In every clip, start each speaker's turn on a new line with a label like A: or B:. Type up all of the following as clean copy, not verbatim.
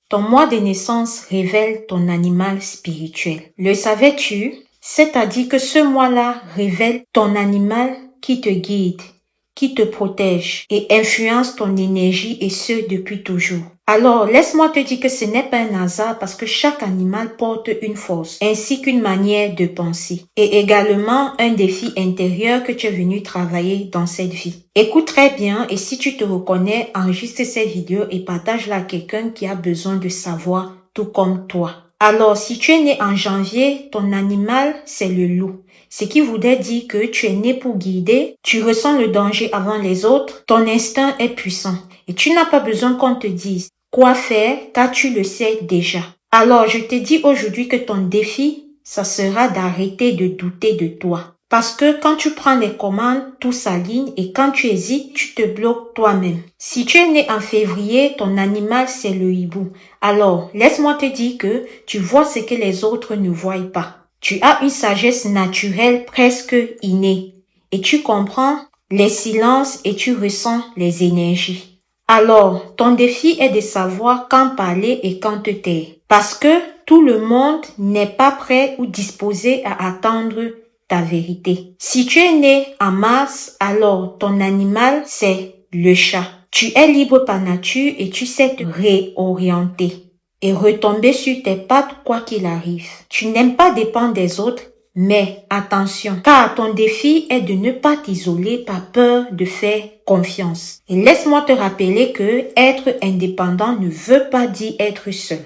A: Ton mois de naissance révèle ton animal spirituel. Le savais-tu? C'est-à-dire que ce mois-là révèle ton animal qui te guide, qui te protège et influence ton énergie et ce depuis toujours. Alors, laisse-moi te dire que ce n'est pas un hasard parce que chaque animal porte une force ainsi qu'une manière de penser et également un défi intérieur que tu es venu travailler dans cette vie. Écoute très bien et si tu te reconnais, enregistre cette vidéo et partage-la à quelqu'un qui a besoin de savoir tout comme toi. Alors, si tu es né en janvier, ton animal, c'est le loup. Ce qui voudrait dire que tu es né pour guider, tu ressens le danger avant les autres, ton instinct est puissant et tu n'as pas besoin qu'on te dise quoi faire car tu le sais déjà. Alors, je te dis aujourd'hui que ton défi, ça sera d'arrêter de douter de toi. Parce que quand tu prends les commandes, tout s'aligne et quand tu hésites, tu te bloques toi-même. Si tu es né en février, ton animal c'est le hibou. Alors, laisse-moi te dire que tu vois ce que les autres ne voient pas. Tu as une sagesse naturelle presque innée et tu comprends les silences et tu ressens les énergies. Alors, ton défi est de savoir quand parler et quand te taire. Parce que tout le monde n'est pas prêt ou disposé à attendre ta vérité. Si tu es né en mars, alors ton animal, c'est le chat. Tu es libre par nature et tu sais te réorienter et retomber sur tes pattes quoi qu'il arrive. Tu n'aimes pas dépendre des autres, mais attention, car ton défi est de ne pas t'isoler par peur de faire confiance. Et laisse-moi te rappeler que être indépendant ne veut pas dire être seul.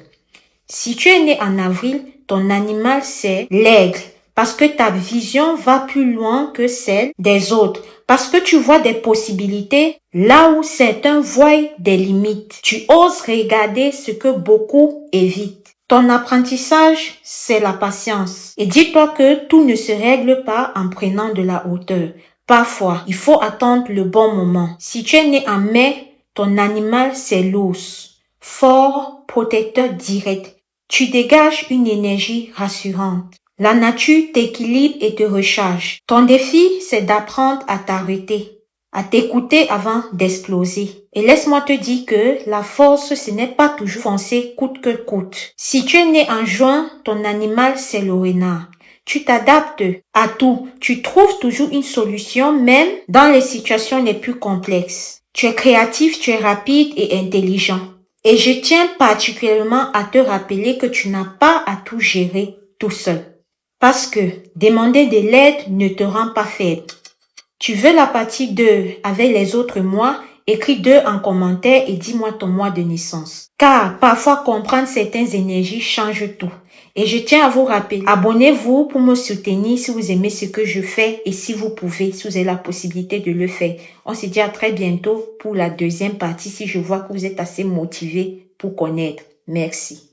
A: Si tu es né en avril, ton animal c'est l'aigle. Parce que ta vision va plus loin que celle des autres. Parce que tu vois des possibilités là où certains voient des limites. Tu oses regarder ce que beaucoup évitent. Ton apprentissage, c'est la patience. Et dis-toi que tout ne se règle pas en prenant de la hauteur. Parfois, il faut attendre le bon moment. Si tu es né en mai, ton animal, c'est l'ours. Fort, protecteur direct. Tu dégages une énergie rassurante. La nature t'équilibre et te recharge. Ton défi, c'est d'apprendre à t'arrêter, à t'écouter avant d'exploser. Et laisse-moi te dire que la force, ce n'est pas toujours foncer coûte que coûte. Si tu es né en juin, ton animal, c'est le renard. Tu t'adaptes à tout. Tu trouves toujours une solution, même dans les situations les plus complexes. Tu es créatif, tu es rapide et intelligent. Et je tiens particulièrement à te rappeler que tu n'as pas à tout gérer tout seul. Parce que demander de l'aide ne te rend pas faible. Tu veux la partie 2 avec les autres mois? Écris 2 en commentaire et dis-moi ton mois de naissance. Car parfois comprendre certaines énergies change tout. Et je tiens à vous rappeler, abonnez-vous pour me soutenir si vous aimez ce que je fais et si vous pouvez, si vous avez la possibilité de le faire. On se dit à très bientôt pour la deuxième partie si je vois que vous êtes assez motivés pour connaître. Merci.